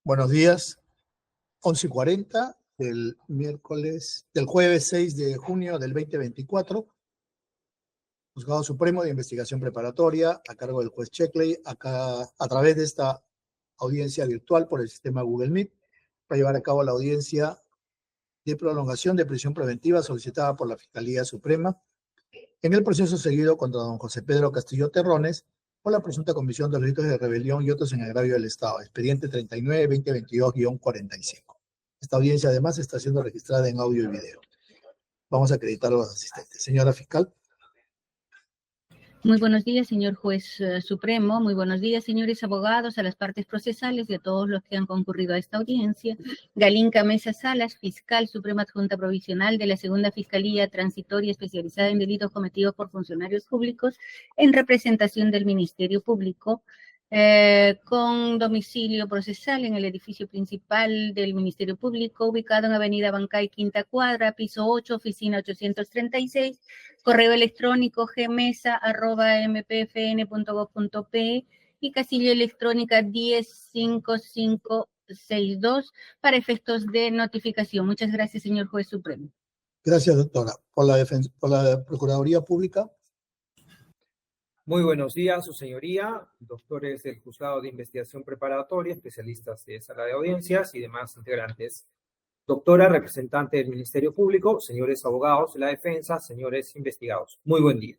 Buenos días, 11:40 del jueves 6 de junio del 2024. Juzgado Supremo de Investigación Preparatoria, a cargo del juez Checkley, acá a través de esta audiencia virtual por el sistema Google Meet, para llevar a cabo la audiencia de prolongación de prisión preventiva solicitada por la Fiscalía Suprema en el proceso seguido contra don José Pedro Castillo Terrones por la presunta comisión de delitos de rebelión y otros en agravio del Estado, expediente 39-2022-45. Esta audiencia además está siendo registrada en audio y video. Vamos a acreditar a los asistentes. Señora fiscal. Muy buenos días, señor juez supremo. Muy buenos días, señores abogados, a las partes procesales y a todos los que han concurrido a esta audiencia. Galinca Mesa Salas, fiscal suprema adjunta provisional de la Segunda Fiscalía Transitoria Especializada en Delitos Cometidos por Funcionarios Públicos en representación del Ministerio Público, con domicilio procesal en el edificio principal del Ministerio Público, ubicado en Avenida Bancay, Quinta Cuadra, piso 8, oficina 836, correo electrónico gmesa@mpfn.gov.pe y casilla electrónica 105562 para efectos de notificación. Muchas gracias, señor juez supremo. Gracias, doctora. Por la Procuraduría Pública. Muy buenos días, su señoría, doctores del Juzgado de Investigación Preparatoria, especialistas de sala de audiencias y demás integrantes. Doctora, representante del Ministerio Público, señores abogados de la defensa, señores investigados. Muy buen día.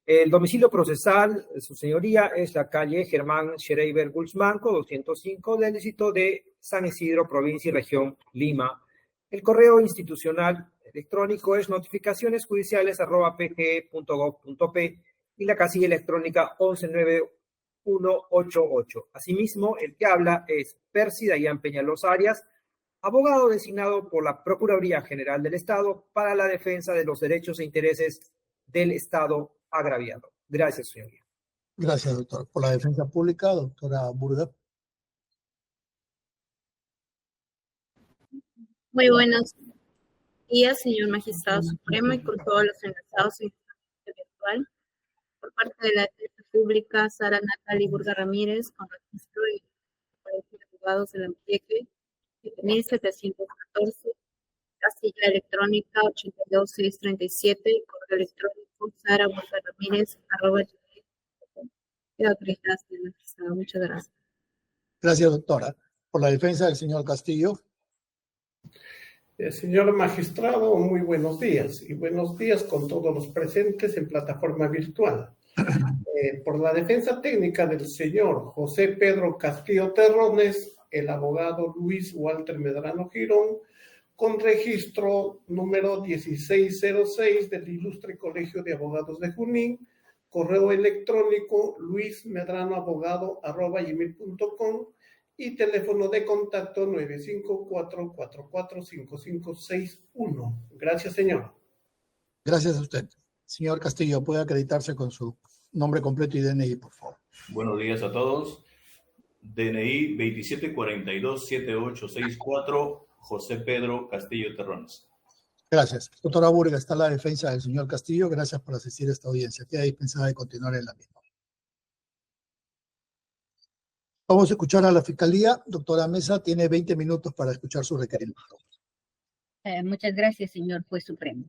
El domicilio procesal, su señoría, es la calle Germán Schreiber Guzmanco, 205, del distrito de San Isidro, provincia y región Lima. El correo institucional electrónico es notificacionesjudiciales@pge.gov.p y la casilla electrónica 119188. Asimismo, el que habla es Percy Dayan Peñalosa Arias, abogado designado por la Procuraduría General del Estado para la defensa de los derechos e intereses del Estado agraviado. Gracias, señoría. Gracias, doctor. Por la defensa pública, doctora Burga. Muy buenos días, señor magistrado supremo y con todos los enlazados en esta virtual. Por parte de la defensa pública, Sara Natalie Burga Ramírez, con registro de Colegio de Abogados de la Antieque, 7714, casilla electrónica 82637, correo electrónico Sara Burga Ramírez, @gmail.com. Queda autorizada, señor magistrado. Muchas gracias. Gracias, doctora. Por la defensa del señor Castillo. Señor magistrado, muy buenos días y buenos días con todos los presentes en plataforma virtual. Por la defensa técnica del señor José Pedro Castillo Terrones, el abogado Luis Walter Medrano Girón, con registro número 1606 del Ilustre Colegio de Abogados de Junín, correo electrónico luismedranoabogado@gmail.com y teléfono de contacto 954-445561. Gracias, señor. Gracias a usted. Señor Castillo, ¿puede acreditarse con su nombre completo y DNI, por favor? Buenos días a todos. DNI 27427864, José Pedro Castillo Terrones. Gracias. Doctora Burga, está la defensa del señor Castillo. Gracias por asistir a esta audiencia. Queda dispensada de continuar en la misma. Vamos a escuchar a la Fiscalía. Doctora Mesa, tiene 20 minutos para escuchar su requerimiento. Muchas gracias, señor juez supremo.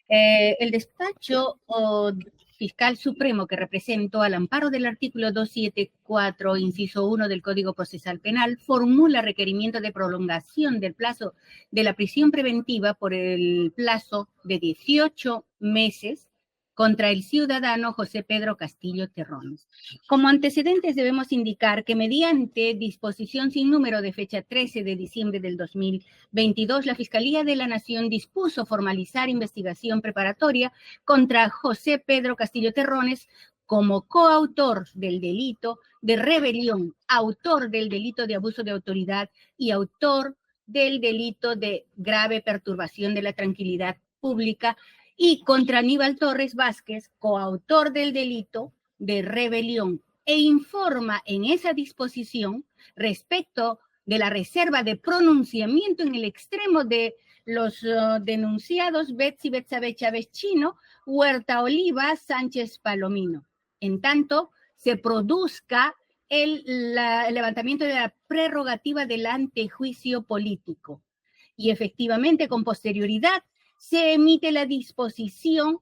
El despacho fiscal supremo que represento al amparo del artículo 274, inciso 1 del Código Procesal Penal, formula requerimiento de prolongación del plazo de la prisión preventiva por el plazo de 18 meses contra el ciudadano José Pedro Castillo Terrones. Como antecedentes debemos indicar que mediante disposición sin número de fecha 13 de diciembre del 2022, la Fiscalía de la Nación dispuso formalizar investigación preparatoria contra José Pedro Castillo Terrones como coautor del delito de rebelión, autor del delito de abuso de autoridad y autor del delito de grave perturbación de la tranquilidad pública, y contra Aníbal Torres Vázquez, coautor del delito de rebelión, e informa en esa disposición respecto de la reserva de pronunciamiento en el extremo de los denunciados Betsy Betsabe Chávez Chino, Huerta Oliva, Sánchez Palomino. En tanto, se produzca el levantamiento de la prerrogativa del antejuicio político. Y efectivamente, con posterioridad, se emite la disposición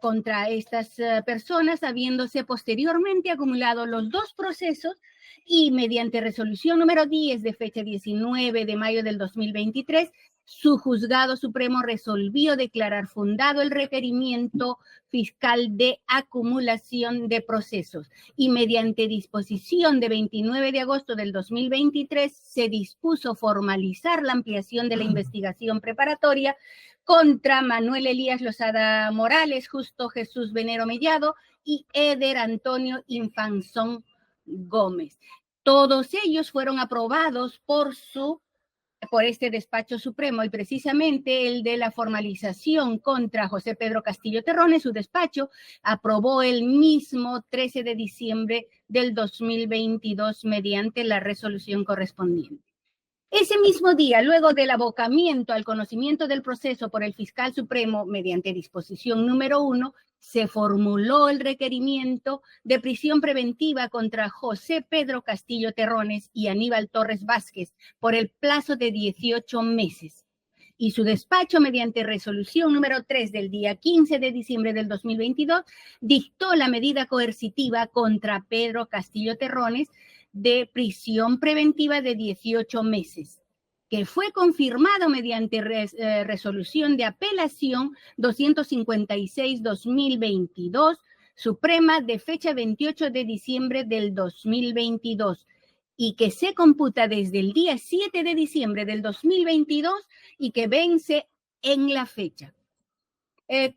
contra estas personas, habiéndose posteriormente acumulado los dos procesos, y mediante resolución número 10 de fecha 19 de mayo del 2023, su juzgado supremo resolvió declarar fundado el requerimiento fiscal de acumulación de procesos, y mediante disposición de 29 de agosto del 2023 se dispuso formalizar la ampliación de la investigación preparatoria contra Manuel Elías Lozada Morales, Justo Jesús Venero Mellado y Eder Antonio Infanzón Gómez. Todos ellos fueron aprobados por este despacho supremo, y precisamente el de la formalización contra José Pedro Castillo Terrones, su despacho aprobó el mismo 13 de diciembre del 2022 mediante la resolución correspondiente. Ese mismo día, luego del abocamiento al conocimiento del proceso por el fiscal supremo mediante disposición número 1, se formuló el requerimiento de prisión preventiva contra José Pedro Castillo Terrones y Aníbal Torres Vázquez por el plazo de 18 meses. Y su despacho, mediante resolución número 3 del día 15 de diciembre del 2022, dictó la medida coercitiva contra Pedro Castillo Terrones de prisión preventiva de 18 meses, que fue confirmado mediante resolución de apelación 256-2022, Suprema de fecha 28 de diciembre del 2022, y que se computa desde el día 7 de diciembre del 2022 y que vence en la fecha.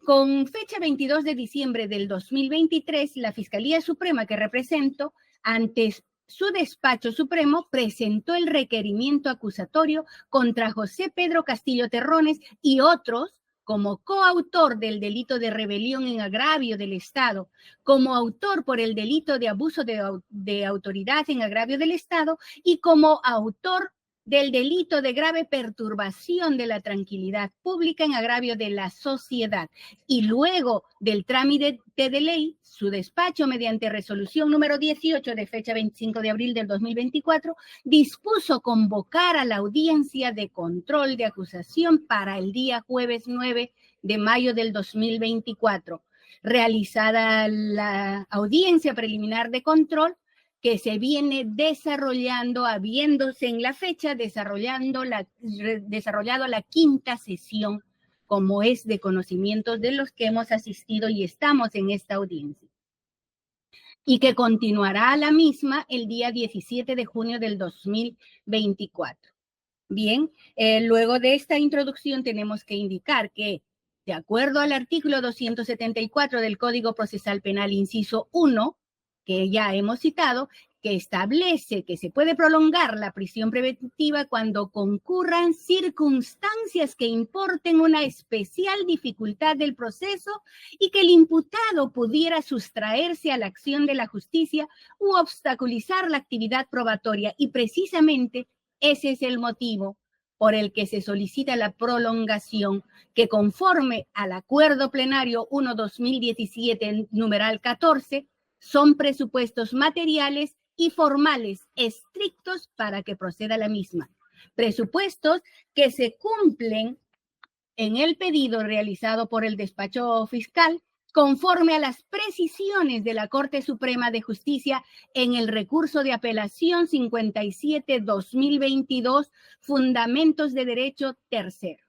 Con fecha 22 de diciembre del 2023, la Fiscalía Suprema que represento, ante su despacho supremo, presentó el requerimiento acusatorio contra José Pedro Castillo Terrones y otros como coautor del delito de rebelión en agravio del Estado, como autor por el delito de abuso de autoridad en agravio del Estado y como autor del delito de grave perturbación de la tranquilidad pública en agravio de la sociedad. Y luego del trámite de ley, su despacho, mediante resolución número 18 de fecha 25 de abril del 2024, dispuso convocar a la audiencia de control de acusación para el día jueves 9 de mayo del 2024. Realizada la audiencia preliminar de control, que se viene desarrollando, habiéndose en la fecha desarrollado la quinta sesión, como es de conocimientos de los que hemos asistido y estamos en esta audiencia, y que continuará la misma el día 17 de junio del 2024. Bien, luego de esta introducción tenemos que indicar que, de acuerdo al artículo 274 del Código Procesal Penal, inciso 1, que ya hemos citado, que establece que se puede prolongar la prisión preventiva cuando concurran circunstancias que importen una especial dificultad del proceso y que el imputado pudiera sustraerse a la acción de la justicia u obstaculizar la actividad probatoria. Y precisamente ese es el motivo por el que se solicita la prolongación, que conforme al Acuerdo Plenario 1/2017, numeral 14, son presupuestos materiales y formales estrictos para que proceda la misma. Presupuestos que se cumplen en el pedido realizado por el despacho fiscal conforme a las precisiones de la Corte Suprema de Justicia en el recurso de apelación 57-2022, Fundamentos de Derecho Terceros.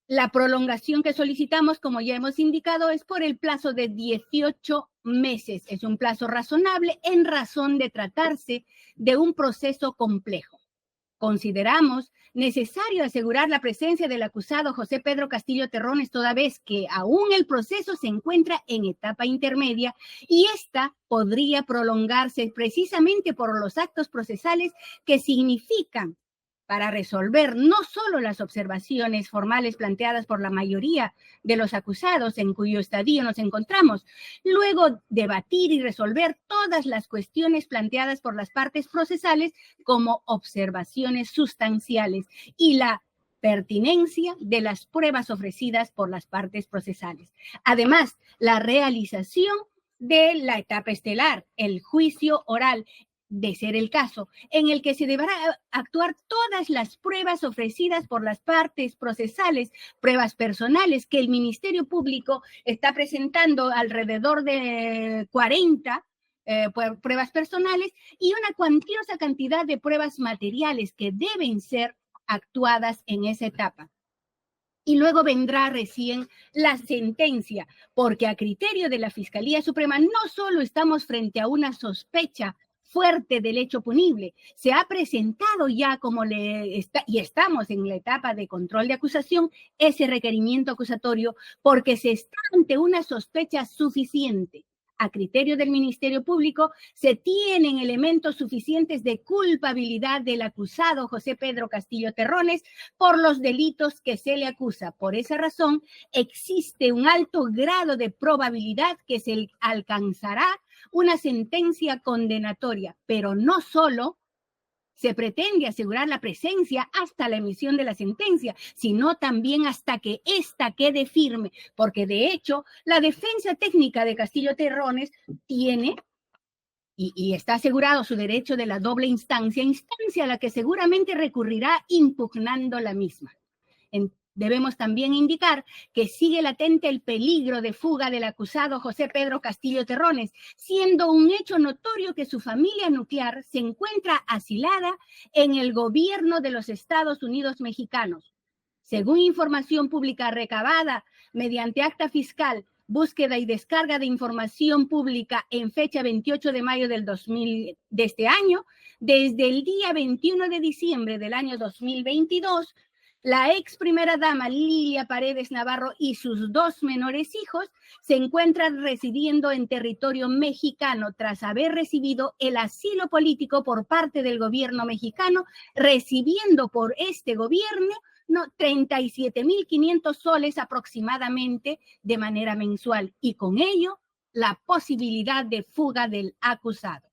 La prolongación que solicitamos, como ya hemos indicado, es por el plazo de 18 meses. Es un plazo razonable en razón de tratarse de un proceso complejo. Consideramos necesario asegurar la presencia del acusado José Pedro Castillo Terrones, toda vez que aún el proceso se encuentra en etapa intermedia y esta podría prolongarse precisamente por los actos procesales que significan para resolver no solo las observaciones formales planteadas por la mayoría de los acusados en cuyo estadio nos encontramos, luego debatir y resolver todas las cuestiones planteadas por las partes procesales como observaciones sustanciales y la pertinencia de las pruebas ofrecidas por las partes procesales. Además, la realización de la etapa estelar, el juicio oral, de ser el caso, en el que se deberá actuar todas las pruebas ofrecidas por las partes procesales, pruebas personales que el Ministerio Público está presentando alrededor de 40 pruebas personales y una cuantiosa cantidad de pruebas materiales que deben ser actuadas en esa etapa. Y luego vendrá recién la sentencia, porque a criterio de la Fiscalía Suprema no solo estamos frente a una sospecha fuerte del hecho punible, se ha presentado ya y estamos en la etapa de control de acusación, ese requerimiento acusatorio, porque se está ante una sospecha suficiente. A criterio del Ministerio Público, se tienen elementos suficientes de culpabilidad del acusado José Pedro Castillo Terrones por los delitos que se le acusa. Por esa razón, existe un alto grado de probabilidad que se alcanzará una sentencia condenatoria, pero no solo se pretende asegurar la presencia hasta la emisión de la sentencia, sino también hasta que ésta quede firme, porque de hecho la defensa técnica de Castillo Terrones tiene y está asegurado su derecho de la doble instancia a la que seguramente recurrirá impugnando la misma. Debemos también indicar que sigue latente el peligro de fuga del acusado José Pedro Castillo Terrones, siendo un hecho notorio que su familia nuclear se encuentra asilada en el gobierno de los Estados Unidos mexicanos. Según información pública recabada mediante acta fiscal, búsqueda y descarga de información pública en fecha 28 de mayo de este año, desde el día 21 de diciembre del año 2022, la ex primera dama Lilia Paredes Navarro y sus 2 menores hijos se encuentran residiendo en territorio mexicano tras haber recibido el asilo político por parte del gobierno mexicano, recibiendo por este gobierno 37.500 soles aproximadamente de manera mensual y con ello la posibilidad de fuga del acusado.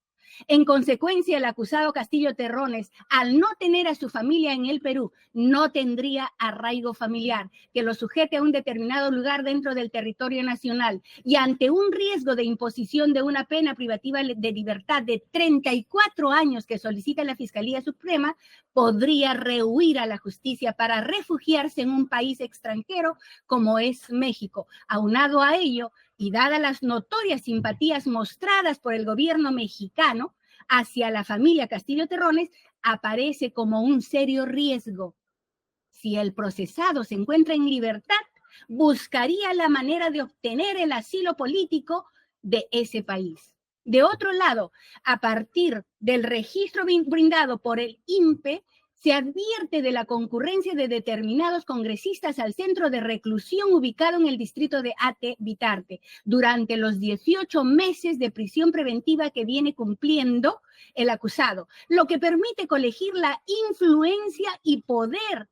En consecuencia, el acusado Castillo Terrones, al no tener a su familia en el Perú, no tendría arraigo familiar que lo sujete a un determinado lugar dentro del territorio nacional y ante un riesgo de imposición de una pena privativa de libertad de 34 años que solicita la Fiscalía Suprema, podría rehuir a la justicia para refugiarse en un país extranjero como es México. Aunado a ello, y dadas las notorias simpatías mostradas por el gobierno mexicano hacia la familia Castillo Terrones, aparece como un serio riesgo. Si el procesado se encuentra en libertad, buscaría la manera de obtener el asilo político de ese país. De otro lado, a partir del registro brindado por el INPE, se advierte de la concurrencia de determinados congresistas al centro de reclusión ubicado en el distrito de Ate, Bitarte, durante los 18 meses de prisión preventiva que viene cumpliendo el acusado, lo que permite colegir la influencia y poder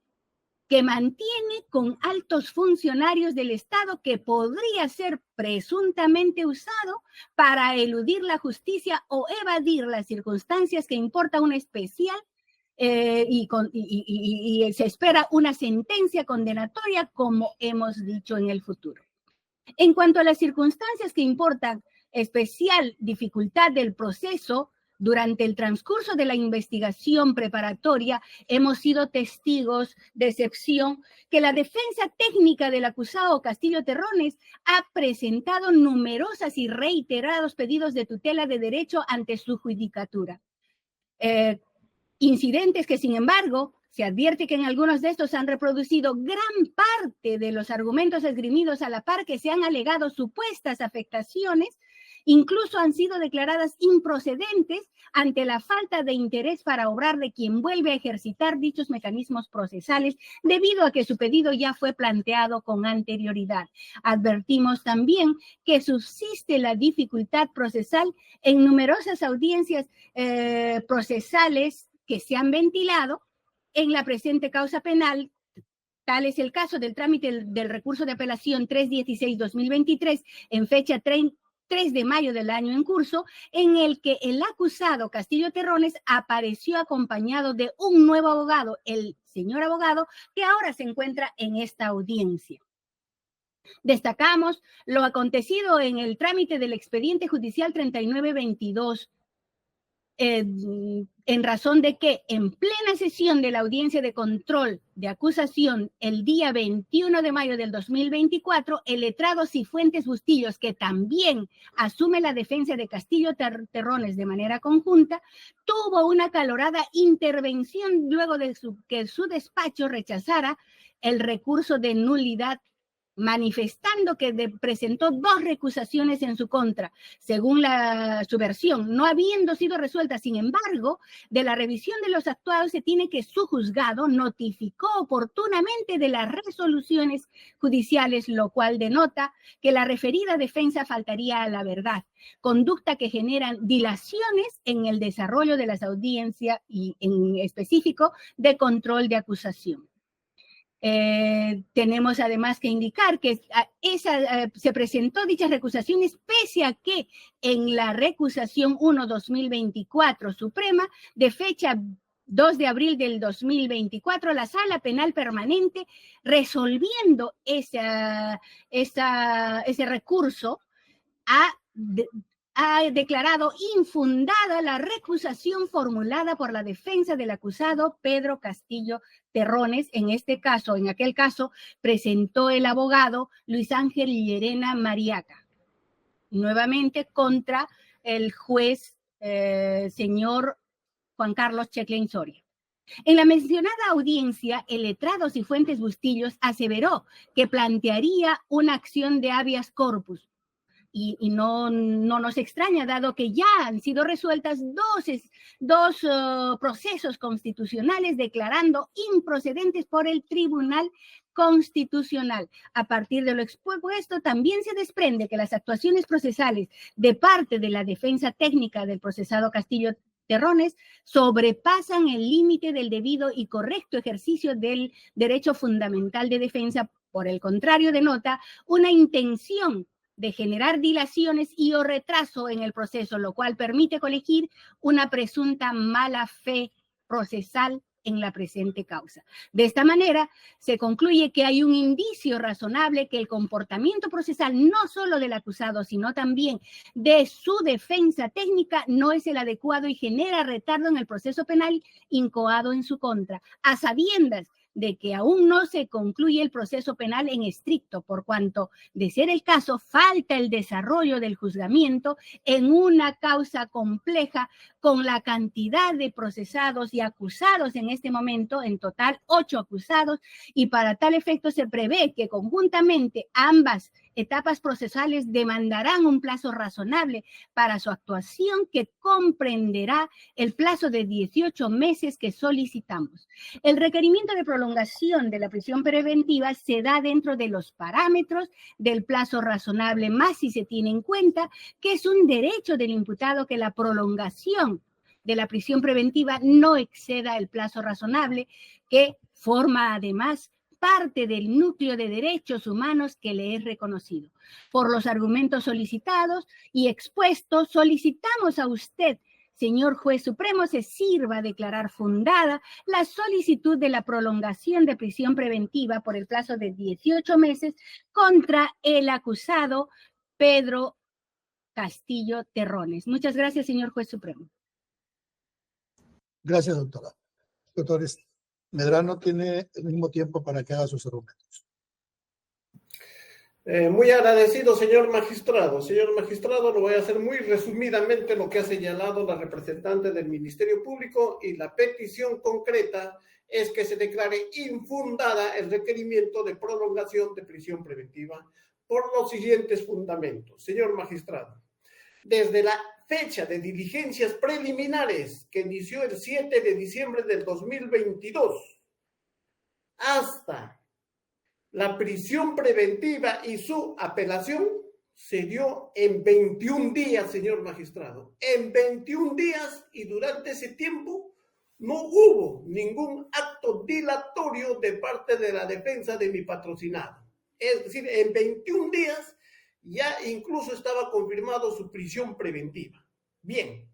que mantiene con altos funcionarios del Estado que podría ser presuntamente usado para eludir la justicia o evadir las circunstancias que importa una especial y se espera una sentencia condenatoria, como hemos dicho en el futuro. En cuanto a las circunstancias que importan especial dificultad del proceso, durante el transcurso de la investigación preparatoria hemos sido testigos de excepción que la defensa técnica del acusado Castillo Terrones ha presentado numerosas y reiterados pedidos de tutela de derecho ante su judicatura. Incidentes que, sin embargo, se advierte que en algunos de estos han reproducido gran parte de los argumentos esgrimidos a la par que se han alegado supuestas afectaciones, incluso han sido declaradas improcedentes ante la falta de interés para obrar de quien vuelve a ejercitar dichos mecanismos procesales debido a que su pedido ya fue planteado con anterioridad. Advertimos también que subsiste la dificultad procesal en numerosas audiencias procesales que se han ventilado en la presente causa penal. Tal es el caso del trámite del recurso de apelación 316-2023 en fecha 3 de mayo del año en curso, en el que el acusado Castillo Terrones apareció acompañado de un nuevo abogado, el señor abogado, que ahora se encuentra en esta audiencia. Destacamos lo acontecido en el trámite del expediente judicial 3922, en razón de que en plena sesión de la audiencia de control de acusación el día 21 de mayo del 2024, el letrado Cifuentes Bustillos, que también asume la defensa de Castillo Terrones de manera conjunta, tuvo una acalorada intervención luego de que su despacho rechazara el recurso de nulidad, manifestando que presentó 2 recusaciones en su contra, según su versión, no habiendo sido resuelta. Sin embargo, de la revisión de los actuados se tiene que su juzgado notificó oportunamente de las resoluciones judiciales, lo cual denota que la referida defensa faltaría a la verdad, conducta que generan dilaciones en el desarrollo de las audiencias y en específico de control de acusación. Tenemos además que indicar que se presentó dichas recusaciones pese a que en la recusación 1/2024 Suprema de fecha 2 de abril del 2024, la Sala Penal Permanente, resolviendo ese recurso, ha declarado infundada la recusación formulada por la defensa del acusado Pedro Castillo Terrones. En aquel caso, presentó el abogado Luis Ángel Llerena Mariaca, nuevamente contra el juez señor Juan Carlos Checlain Soria. En la mencionada audiencia, el letrado Cifuentes Bustillos aseveró que plantearía una acción de habeas corpus. Y no nos extraña, dado que ya han sido resueltas dos procesos constitucionales declarando improcedentes por el Tribunal Constitucional. A partir de lo expuesto, también se desprende que las actuaciones procesales de parte de la defensa técnica del procesado Castillo Terrones sobrepasan el límite del debido y correcto ejercicio del derecho fundamental de defensa. Por el contrario, denota una intención de generar dilaciones y o retraso en el proceso, lo cual permite colegir una presunta mala fe procesal en la presente causa. De esta manera, se concluye que hay un indicio razonable que el comportamiento procesal, no solo del acusado, sino también de su defensa técnica, no es el adecuado y genera retardo en el proceso penal incoado en su contra, a sabiendas de que aún no se concluye el proceso penal en estricto, por cuanto, de ser el caso, falta el desarrollo del juzgamiento en una causa compleja con la cantidad de procesados y acusados en este momento, en total 8 acusados, y para tal efecto se prevé que conjuntamente ambas etapas procesales demandarán un plazo razonable para su actuación que comprenderá el plazo de 18 meses que solicitamos. El requerimiento de prolongación de la prisión preventiva se da dentro de los parámetros del plazo razonable, más si se tiene en cuenta que es un derecho del imputado que la prolongación de la prisión preventiva no exceda el plazo razonable, que forma además parte del núcleo de derechos humanos que le es reconocido. Por los argumentos solicitados y expuestos, solicitamos a usted, señor juez supremo, se sirva a declarar fundada la solicitud de la prolongación de prisión preventiva por el plazo de 18 meses contra el acusado Pedro Castillo Terrones. Muchas gracias, señor juez supremo. Gracias, doctora. Doctor Medrano tiene el mismo tiempo para que haga sus argumentos. Muy agradecido, señor magistrado. Señor magistrado, lo voy a hacer muy resumidamente lo que ha señalado la representante del Ministerio Público, y la petición concreta es que se declare infundada el requerimiento de prolongación de prisión preventiva por los siguientes fundamentos. Señor magistrado, desde la fecha de diligencias preliminares que inició el 7 de diciembre del 2022 hasta la prisión preventiva y su apelación, se dio en 21 días, señor magistrado. En 21 días, y durante ese tiempo no hubo ningún acto dilatorio de parte de la defensa de mi patrocinado. Es decir, en 21 días ya incluso estaba confirmado su prisión preventiva. Bien,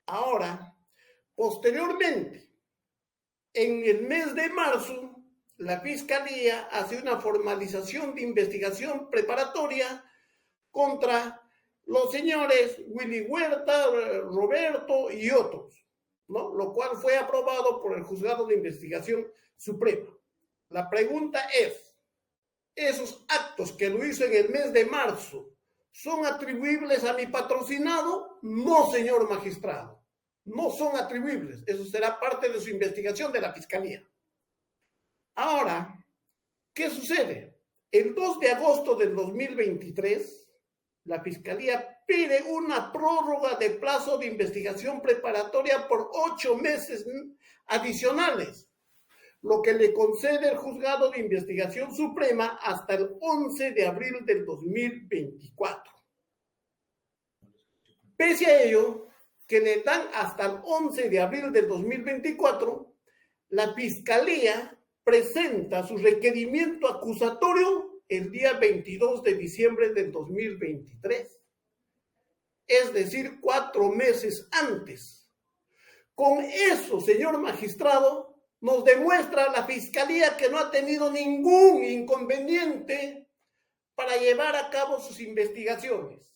ahora, posteriormente, en el mes de marzo, la Fiscalía hace una formalización de investigación preparatoria contra los señores Willy Huerta, Roberto y otros, ¿no? Lo cual fue aprobado por el Juzgado de Investigación Suprema. La pregunta es, ¿esos actos que lo hizo en el mes de marzo son atribuibles a mi patrocinado? No, señor magistrado, no son atribuibles. Eso será parte de su investigación de la Fiscalía. Ahora, ¿qué sucede? El 2 de agosto del 2023, la Fiscalía pide una prórroga de plazo de investigación preparatoria por 8 meses adicionales, lo que le concede el Juzgado de Investigación Suprema hasta el 11 de abril del 2024. Pese a ello, que le dan hasta el 11 de abril del 2024, la Fiscalía presenta su requerimiento acusatorio el día 22 de diciembre del 2023. Es decir, 4 meses antes. Con eso, señor magistrado, nos demuestra la Fiscalía que no ha tenido ningún inconveniente para llevar a cabo sus investigaciones.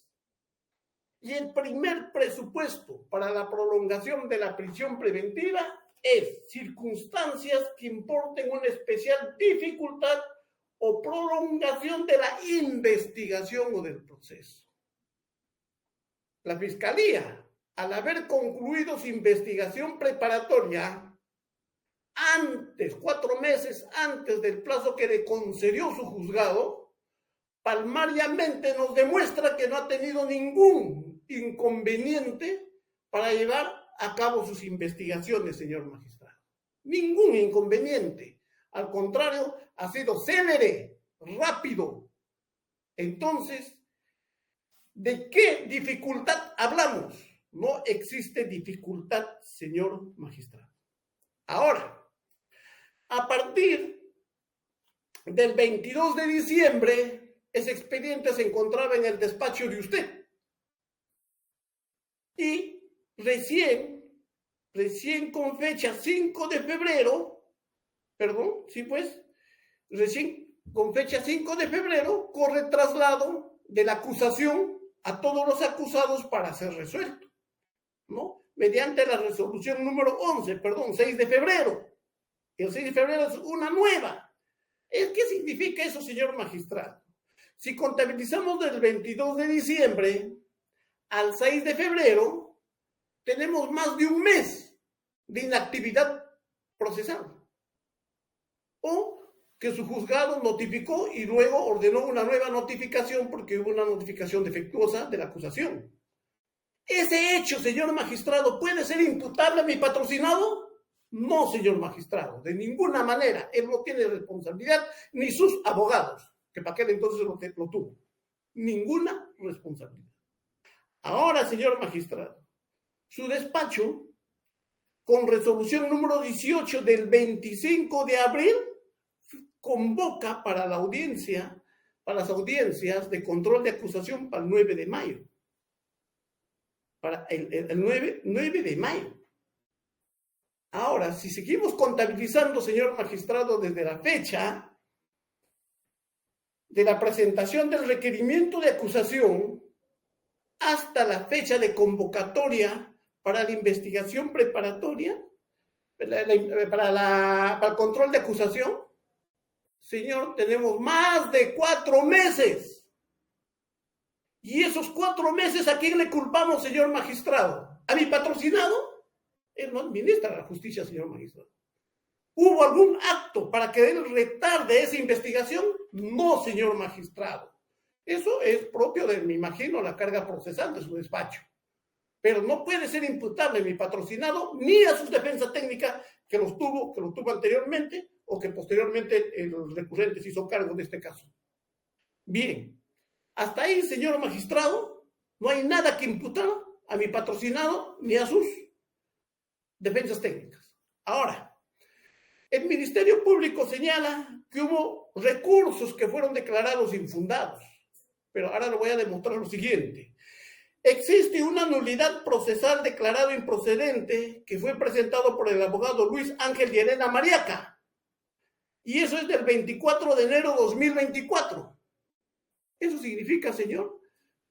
Y el primer presupuesto para la prolongación de la prisión preventiva es circunstancias que importen una especial dificultad o prolongación de la investigación o del proceso. La Fiscalía, al haber concluido su investigación preparatoria antes, 4 meses antes del plazo que le concedió su juzgado, palmariamente nos demuestra que no ha tenido ningún inconveniente para llevar a cabo sus investigaciones, señor magistrado. Ningún inconveniente. Al contrario, ha sido célere, rápido. Entonces, ¿de qué dificultad hablamos? No existe dificultad, señor magistrado. Ahora, a partir del 22 de diciembre, ese expediente se encontraba en el despacho de usted. Y recién con fecha 5 de febrero, recién con fecha 5 de febrero, corre traslado de la acusación a todos los acusados para ser resuelto, ¿no? Mediante la resolución número 6 de febrero. El 6 de febrero es una nueva. ¿Qué significa eso, señor magistrado? Si contabilizamos del 22 de diciembre al 6 de febrero, tenemos más de un mes de inactividad procesal. O que su juzgado notificó y luego ordenó una nueva notificación porque hubo una notificación defectuosa de la acusación. ¿Ese hecho, señor magistrado, puede ser imputable a mi patrocinado? No, señor magistrado, de ninguna manera. Él no tiene responsabilidad, ni sus abogados, que para aquel entonces lo tuvo. Ninguna responsabilidad. Ahora, señor magistrado, su despacho, con resolución número 18 del 25 de abril, convoca para la audiencia, para las audiencias de control de acusación para el 9 de mayo. Para el 9 de mayo. Ahora, si seguimos contabilizando, señor magistrado, desde la fecha de la presentación del requerimiento de acusación hasta la fecha de convocatoria para la investigación preparatoria, para el control de acusación, señor, tenemos más de 4 meses. Y esos 4 meses, ¿a quién le culpamos, señor magistrado? ¿A mi patrocinado? Él no administra la justicia, señor magistrado. ¿Hubo algún acto para que él retarde esa investigación? No, señor magistrado. Eso es propio de, me imagino, la carga procesal de su despacho. Pero no puede ser imputable a mi patrocinado ni a su defensa técnica que lo tuvo anteriormente o que posteriormente el recurrente se hizo cargo de este caso. Bien, hasta ahí, señor magistrado, no hay nada que imputar a mi patrocinado ni a sus defensas técnicas. Ahora, el Ministerio Público señala que hubo recursos que fueron declarados infundados, pero ahora le voy a demostrar lo siguiente. Existe una nulidad procesal declarado improcedente que fue presentado por el abogado Luis Ángel Llerena Mariaca Y eso es del 24 de enero de 2024. Eso significa, señor,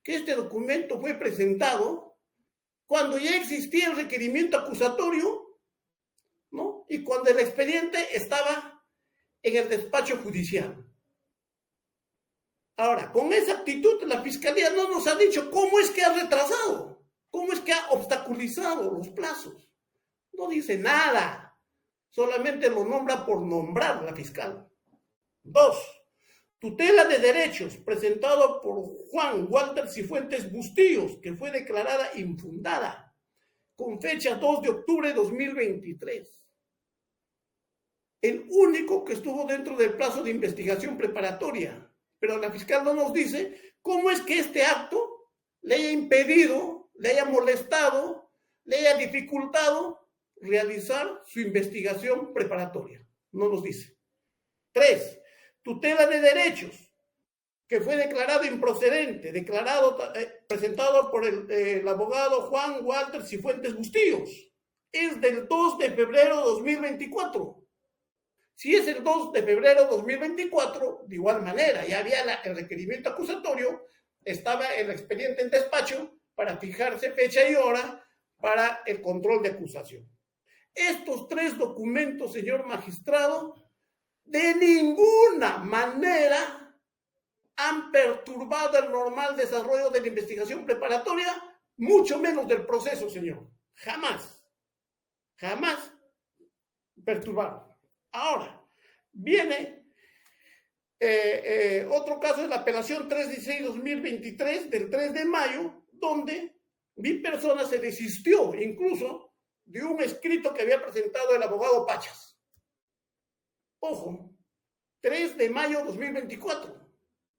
que este documento fue presentado cuando ya existía el requerimiento acusatorio, ¿no? Y cuando el expediente estaba en el despacho judicial. Ahora, con esa actitud, la Fiscalía no nos ha dicho cómo es que ha retrasado, cómo es que ha obstaculizado los plazos. No dice nada, solamente lo nombra por nombrar la fiscal. 2. Tutela de derechos, presentado por Juan Walter Cifuentes Bustillos, que fue declarada infundada, con fecha 2 de octubre de 2023. El único que estuvo dentro del plazo de investigación preparatoria. Pero la fiscal no nos dice cómo es que este acto le haya impedido, le haya molestado, le haya dificultado realizar su investigación preparatoria. No nos dice. 3. Tutela de derechos, que fue declarado improcedente, presentado por el abogado Juan Walter Cifuentes Bustillos. Es del 2 de febrero de 2024. Si es el 2 de febrero de 2024, de igual manera, ya había el requerimiento acusatorio, estaba el expediente en despacho para fijarse fecha y hora para el control de acusación. Estos 3 documentos, señor magistrado, de ninguna manera han perturbado el normal desarrollo de la investigación preparatoria, mucho menos del proceso, señor. Jamás perturbaron. Ahora, viene otro caso de la apelación 316-2023 del 3 de mayo, donde mi persona se desistió incluso de un escrito que había presentado el abogado Pachas. Ojo, 3 de mayo de 2024.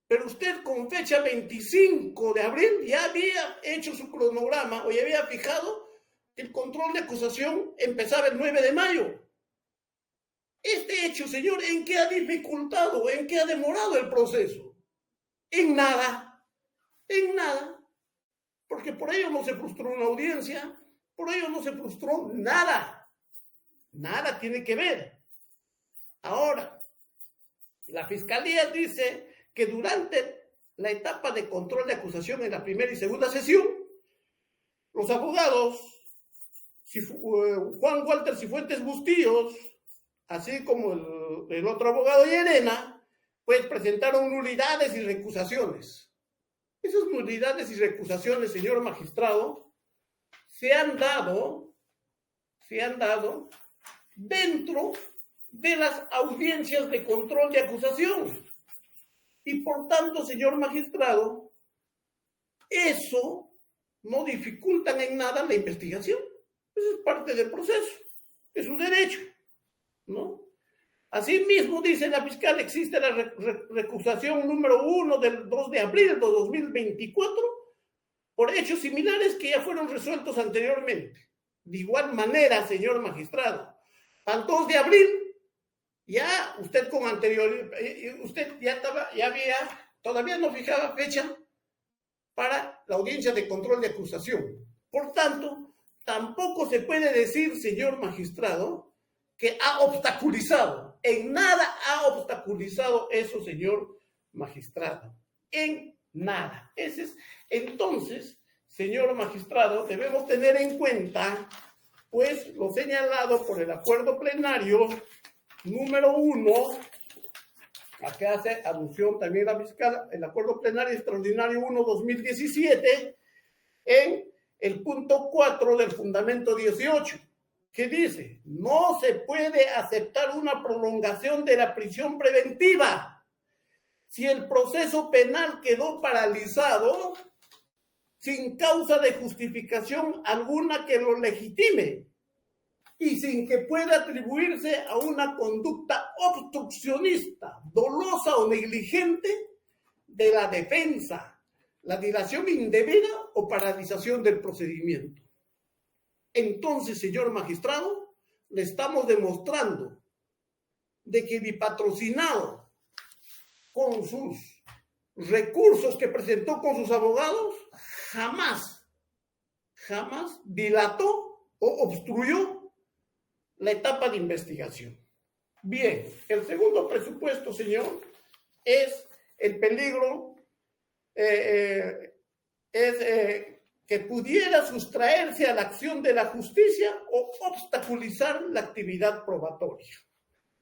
Pero usted con fecha 25 de abril ya había hecho su cronograma o ya había fijado que el control de acusación empezaba el 9 de mayo. Este hecho, señor, ¿en qué ha dificultado, en qué ha demorado el proceso? En nada, porque por ello no se frustró una audiencia, por ello no se frustró nada tiene que ver. Ahora, la Fiscalía dice que durante la etapa de control de acusación en la primera y segunda sesión, los abogados, Juan Walter Cifuentes Bustillos, así como el otro abogado Llerena, pues presentaron nulidades y recusaciones. Esas nulidades y recusaciones, señor magistrado, se han dado dentro de las audiencias de control de acusación. Y por tanto, señor magistrado, eso no dificultan en nada la investigación. Eso es parte del proceso, es un derecho, ¿no? Asimismo, dice la fiscal, existe la recusación número 1 del 2 de abril de 2024 por hechos similares que ya fueron resueltos anteriormente. De igual manera, señor magistrado, al 2 de abril, ya usted con anterioridad, usted todavía no fijaba fecha para la audiencia de control de acusación. Por tanto, tampoco se puede decir, señor magistrado, que ha obstaculizado. En nada ha obstaculizado eso, señor magistrado. En nada. Entonces, señor magistrado, debemos tener en cuenta, pues, lo señalado por el acuerdo plenario número 1, a que hace alusión también la fiscal, el acuerdo plenario extraordinario 1/2017, en el punto 4 del fundamento 18, que dice: no se puede aceptar una prolongación de la prisión preventiva si el proceso penal quedó paralizado sin causa de justificación alguna que lo legitime y sin que pueda atribuirse a una conducta obstruccionista, dolosa o negligente de la defensa, la dilación indebida o paralización del procedimiento. Entonces, señor magistrado, le estamos demostrando de que mi patrocinado, con sus recursos que presentó con sus abogados, jamás dilató o obstruyó la etapa de investigación. Bien, el segundo presupuesto, señor, es el peligro, que pudiera sustraerse a la acción de la justicia o obstaculizar la actividad probatoria.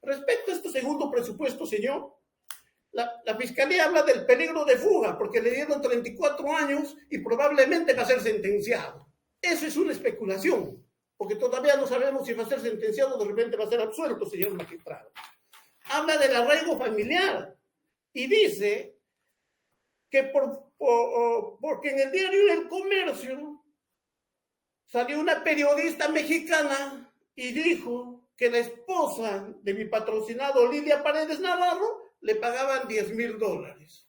Respecto a este segundo presupuesto, señor, la Fiscalía habla del peligro de fuga porque le dieron 34 años y probablemente va a ser sentenciado. Eso es una especulación, porque todavía no sabemos si va a ser sentenciado o de repente va a ser absuelto, señor magistrado. Habla del arraigo familiar y dice que porque en el diario El Comercio salió una periodista mexicana y dijo que la esposa de mi patrocinado Lidia Paredes Navarro le pagaban $10,000.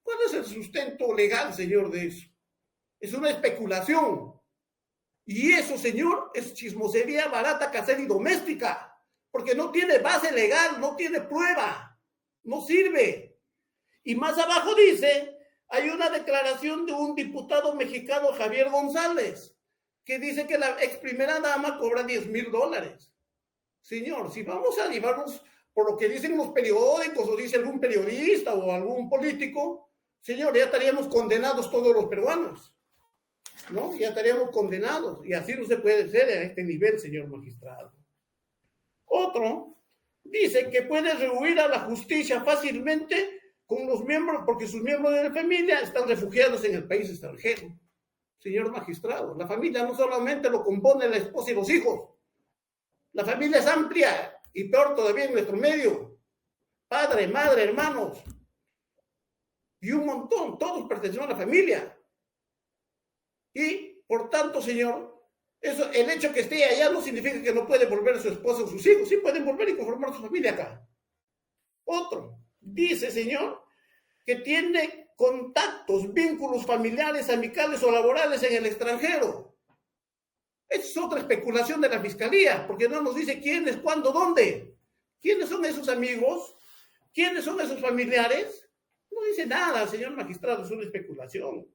¿Cuál es el sustento legal, señor, de eso? Es una especulación. Y eso, señor, es chismosería barata, casera y doméstica, porque no tiene base legal, no tiene prueba, no sirve. Y más abajo dice, hay una declaración de un diputado mexicano, Javier González, que dice que la ex primera dama cobra $10,000. Señor, si vamos a llevarnos por lo que dicen los periódicos o dice algún periodista o algún político, señor, ya estaríamos condenados todos los peruanos, ¿no? Ya estaríamos condenados y así no se puede ser a este nivel, señor magistrado. Otro dice que puede rehuir a la justicia fácilmente con los miembros, porque sus miembros de la familia están refugiados en el país extranjero. Señor magistrado, la familia no solamente lo compone la esposa y los hijos, la familia es amplia y peor todavía en nuestro medio. Padre, madre, hermanos y un montón, todos pertenecen a la familia. Y por tanto, señor, eso, el hecho que esté allá no significa que no puede volver su esposa o sus hijos. Sí pueden volver y conformar su familia acá. Otro dice, señor, que tiene contactos, vínculos familiares, amicales o laborales en el extranjero. Esa es otra especulación de la Fiscalía, porque no nos dice quiénes, cuándo, dónde. ¿Quiénes son esos amigos? ¿Quiénes son esos familiares? No dice nada, señor magistrado, es una especulación.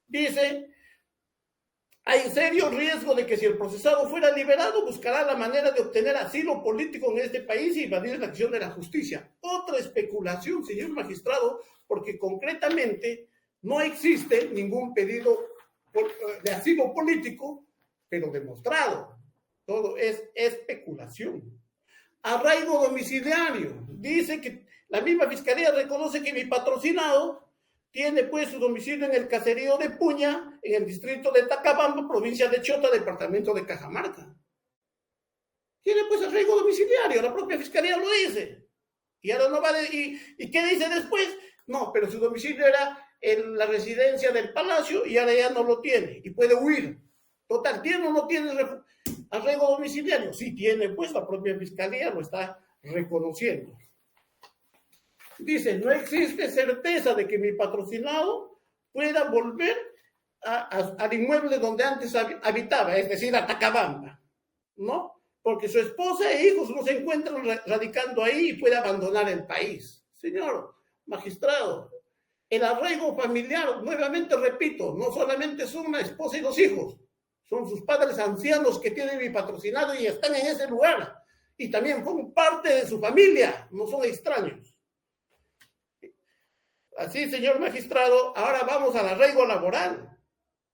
Dice, hay serio riesgo de que si el procesado fuera liberado, buscará la manera de obtener asilo político en este país y evadir la acción de la justicia. Otra especulación, señor magistrado, porque concretamente no existe ningún pedido de asilo político, pero demostrado. Todo es especulación. Arraigo domiciliario. Dice que la misma Fiscalía reconoce que mi patrocinado tiene pues su domicilio en el caserío de Puña, en el distrito de Tacabamba, provincia de Chota, departamento de Cajamarca. Tiene pues arraigo domiciliario, la propia Fiscalía lo dice. Y ahora no va ¿y qué dice después? No, pero su domicilio era en la residencia del Palacio y ahora ya no lo tiene y puede huir. Total, ¿tiene o no tiene arraigo domiciliario? Sí tiene, pues la propia Fiscalía lo está reconociendo. Dice, no existe certeza de que mi patrocinado pueda volver al inmueble donde antes habitaba, es decir, a Tacabamba, ¿no? Porque su esposa e hijos no se encuentran radicando ahí y puede abandonar el país. Señor magistrado, el arraigo familiar, nuevamente repito, no solamente son la esposa y los hijos, son sus padres ancianos que tienen mi patrocinado y están en ese lugar. Y también forman parte de su familia, no son extraños. Así, señor magistrado, ahora vamos al arraigo laboral.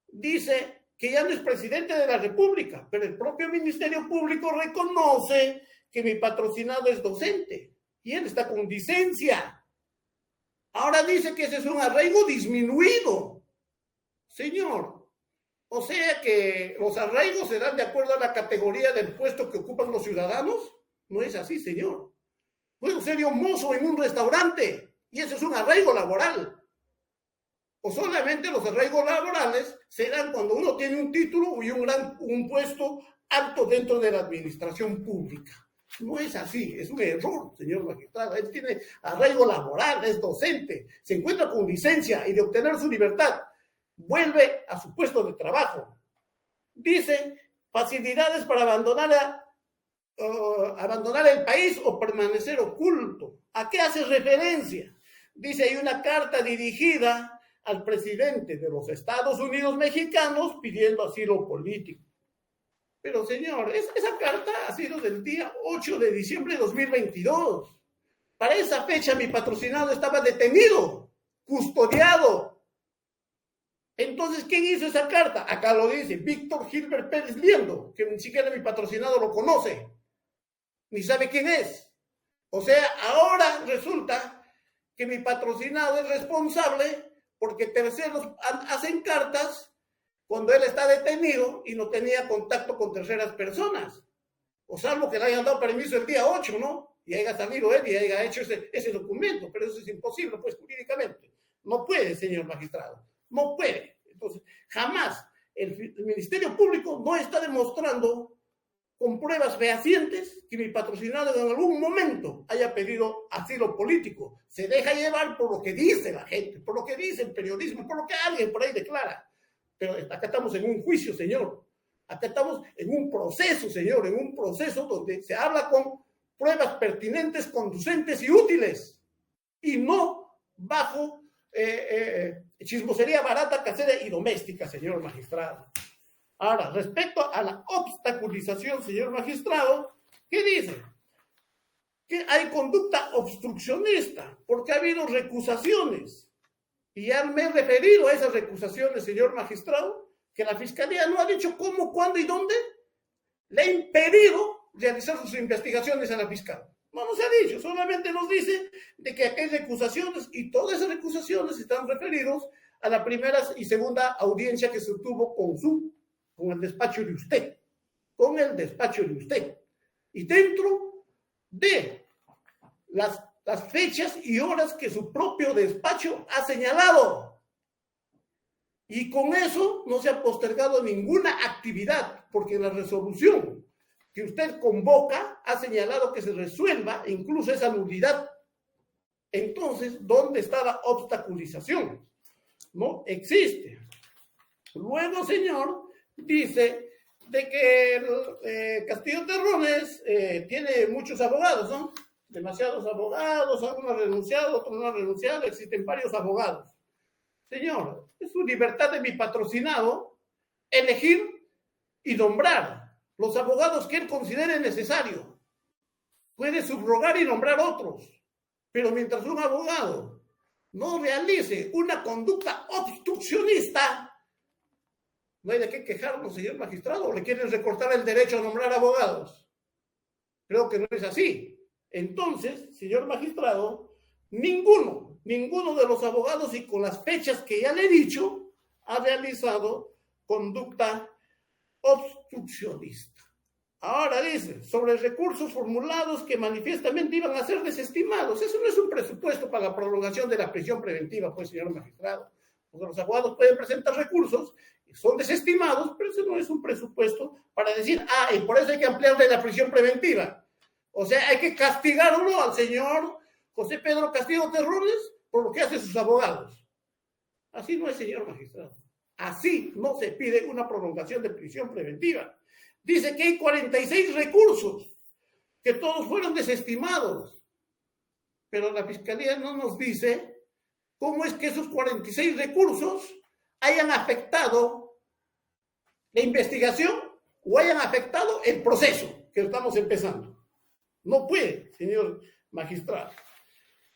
Dice que ya no es presidente de la República, pero el propio Ministerio Público reconoce que mi patrocinado es docente y él está con licencia. Ahora dice que ese es un arraigo disminuido. Señor, o sea que los arraigos se dan de acuerdo a la categoría del puesto que ocupan los ciudadanos. No es así, señor. Puedo ser yo mozo en un restaurante y ese es un arraigo laboral. O solamente los arraigos laborales se dan cuando uno tiene un título y un puesto alto dentro de la administración pública. No es así, es un error, señor magistrado. Él tiene arraigo laboral, es docente, se encuentra con licencia y de obtener su libertad vuelve a su puesto de trabajo. Dice facilidades para abandonar el país o permanecer oculto. ¿A qué hace referencia? Dice, hay una carta dirigida al presidente de los Estados Unidos mexicanos pidiendo asilo político. Pero señor, esa carta ha sido del día 8 de diciembre de 2022. Para esa fecha mi patrocinado estaba detenido, custodiado. Entonces, ¿quién hizo esa carta? Acá lo dice, Víctor Gilbert Pérez Liendo, que ni siquiera mi patrocinado lo conoce, ni sabe quién es. O sea, ahora resulta que mi patrocinado es responsable porque terceros hacen cartas cuando él está detenido y no tenía contacto con terceras personas. O salvo que le hayan dado permiso el día 8, ¿no? Y haya salido él y haya hecho ese documento, pero eso es imposible, pues, jurídicamente. No puede, señor magistrado, no puede. Entonces, jamás el Ministerio Público no está demostrando con pruebas fehacientes que mi patrocinado en algún momento haya pedido asilo político. Se deja llevar por lo que dice la gente, por lo que dice el periodismo, por lo que alguien por ahí declara. Pero acá estamos en un juicio, señor. Acá estamos en un proceso, señor, en un proceso donde se habla con pruebas pertinentes, conducentes y útiles, y no bajo chismosería barata, casera y doméstica, señor magistrado. Ahora, respecto a la obstaculización, señor magistrado, ¿qué dice? Que hay conducta obstruccionista, porque ha habido recusaciones, y ya me he referido a esas recusaciones, señor magistrado, que la Fiscalía no ha dicho cómo, cuándo y dónde le ha impedido realizar sus investigaciones a la fiscal. No nos ha dicho, solamente nos dice de que hay recusaciones y todas esas recusaciones están referidos a la primera y segunda audiencia que se tuvo con el despacho de usted, y dentro de las fechas y horas que su propio despacho ha señalado. Y con eso no se ha postergado ninguna actividad, porque la resolución que usted convoca ha señalado que se resuelva incluso esa nulidad. Entonces, ¿dónde está la obstaculización? No existe. Luego, señor, dice de que Castillo Terrones tiene muchos abogados, ¿no? Demasiados abogados, algunos han renunciado, otros no han renunciado, existen varios abogados. Señor, es su libertad de mi patrocinado elegir y nombrar los abogados que él considere necesario. Puede subrogar y nombrar otros, pero mientras un abogado no realice una conducta obstruccionista, no hay de qué quejarnos, señor magistrado, o le quieren recortar el derecho a nombrar abogados. Creo que no es así. Entonces, señor magistrado, ninguno de los abogados, y con las fechas que ya le he dicho, ha realizado conducta obstruccionista. Ahora dice, sobre recursos formulados que manifiestamente iban a ser desestimados. Eso no es un presupuesto para la prolongación de la prisión preventiva, pues, señor magistrado. Porque los abogados pueden presentar recursos, son desestimados, pero eso no es un presupuesto para decir, y por eso hay que ampliarle la prisión preventiva. O sea, hay que castigar o no al señor José Pedro Castillo Terrones por lo que hacen sus abogados. Así no es, señor magistrado. Así no se pide una prolongación de prisión preventiva. Dice que hay 46 recursos, que todos fueron desestimados. Pero la Fiscalía no nos dice cómo es que esos 46 recursos hayan afectado la investigación o hayan afectado el proceso que estamos empezando. No puede, señor magistrado.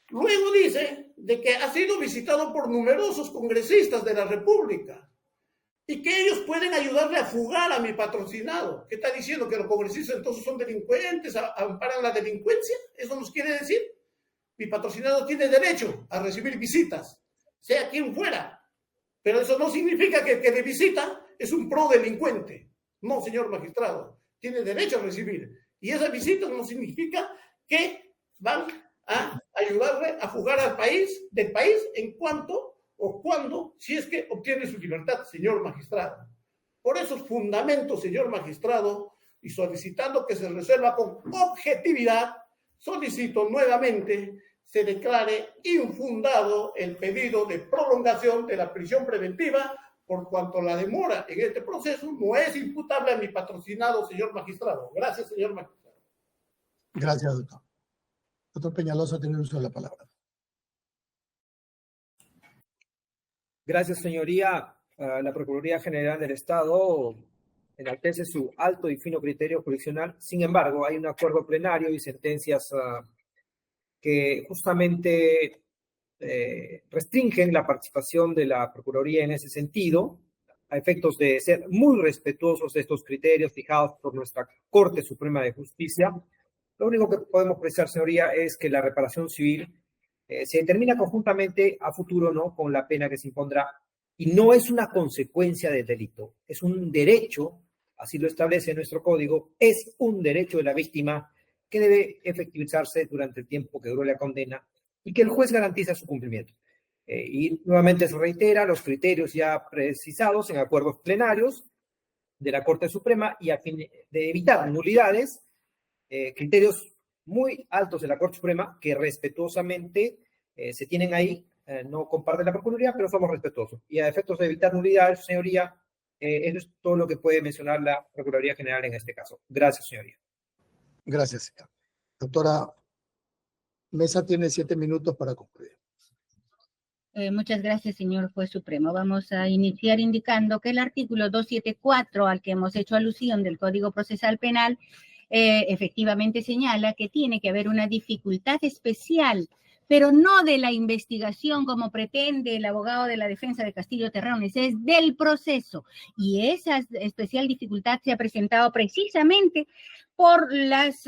Luego dice de que ha sido visitado por numerosos congresistas de la República y que ellos pueden ayudarle a fugar a mi patrocinado. ¿Qué está diciendo? ¿Que los congresistas entonces son delincuentes, amparan la delincuencia? ¿Eso nos quiere decir? Mi patrocinado tiene derecho a recibir visitas, sea quien fuera. Pero eso no significa que de visita es un pro delincuente. No, señor magistrado, tiene derecho a recibir. Y esa visita no significa que van a ayudarle a fugar del país en cuanto o cuando, si es que obtiene su libertad, señor magistrado. Por esos fundamentos, señor magistrado, y solicitando que se resuelva con objetividad, solicito nuevamente se declare infundado el pedido de prolongación de la prisión preventiva, por cuanto la demora en este proceso no es imputable a mi patrocinado, señor magistrado. Gracias, señor magistrado. Gracias, doctor. Doctor Peñalosa, tiene uso de la palabra. Gracias, señoría. La Procuraduría General del Estado enaltece su alto y fino criterio jurisdiccional. Sin embargo, hay un acuerdo plenario y sentencias que justamente restringen la participación de la Procuraduría en ese sentido, a efectos de ser muy respetuosos de estos criterios fijados por nuestra Corte Suprema de Justicia. Lo único que podemos precisar, señoría, es que la reparación civil se determina conjuntamente a futuro, ¿no?, con la pena que se impondrá, y no es una consecuencia del delito, es un derecho, así lo establece nuestro código, es un derecho de la víctima que debe efectivizarse durante el tiempo que dure la condena y que el juez garantiza su cumplimiento. Y nuevamente se reitera los criterios ya precisados en acuerdos plenarios de la Corte Suprema, y a fin de evitar nulidades, criterios muy altos de la Corte Suprema que respetuosamente se tienen ahí. No comparte la Procuraduría, pero somos respetuosos. Y a efectos de evitar nulidades, señoría, eso es todo lo que puede mencionar la Procuraduría General en este caso. Gracias, señoría. Gracias, señor. Doctora Mesa tiene 7 minutos para concluir. Muchas gracias, señor juez supremo. Vamos a iniciar indicando que el artículo 274 al que hemos hecho alusión del Código Procesal Penal efectivamente señala que tiene que haber una dificultad especial, pero no de la investigación como pretende el abogado de la defensa de Castillo Terrones, es del proceso. Y esa especial dificultad se ha presentado precisamente por las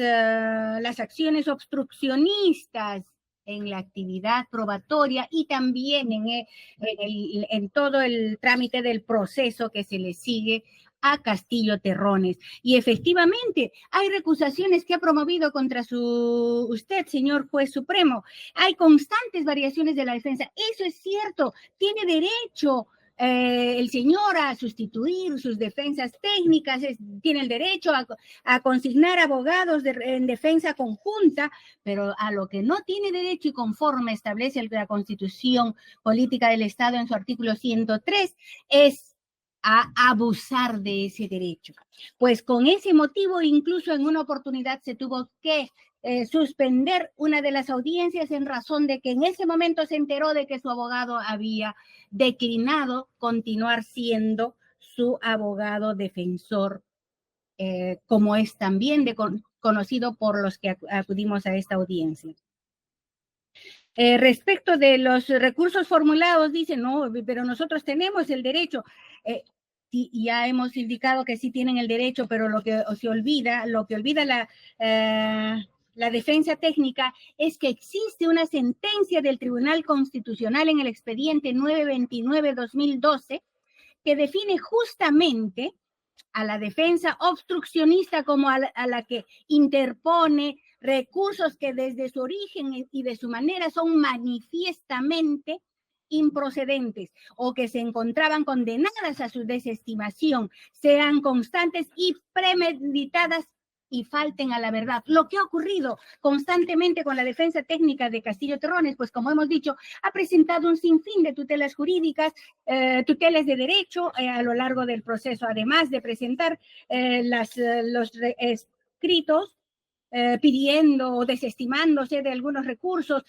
acciones obstruccionistas en la actividad probatoria y también en todo el trámite del proceso que se le sigue a Castillo Terrones. Y efectivamente, hay recusaciones que ha promovido contra usted, señor juez supremo. Hay constantes variaciones de la defensa. Eso es cierto. Tiene derecho el señor a sustituir sus defensas técnicas, tiene el derecho a consignar abogados en defensa conjunta, pero a lo que no tiene derecho, y conforme establece la Constitución Política del Estado en su artículo 103, es a abusar de ese derecho. Pues con ese motivo, incluso en una oportunidad se tuvo que suspender una de las audiencias en razón de que en ese momento se enteró de que su abogado había declinado continuar siendo su abogado defensor, como es también conocido por los que acudimos a esta audiencia. Respecto de los recursos formulados, dicen, no, pero nosotros tenemos el derecho. Y ya hemos indicado que sí tienen el derecho, pero lo que olvida la defensa técnica es que existe una sentencia del Tribunal Constitucional en el expediente 929-2012 que define justamente a la defensa obstruccionista como a la que interpone recursos que desde su origen y de su manera son manifiestamente improcedentes o que se encontraban condenadas a su desestimación, sean constantes y premeditadas y falten a la verdad. Lo que ha ocurrido constantemente con la defensa técnica de Castillo Terrones, pues como hemos dicho, ha presentado un sinfín de tutelas jurídicas, tutelas de derecho a lo largo del proceso, además de presentar los escritos pidiendo o desestimándose de algunos recursos,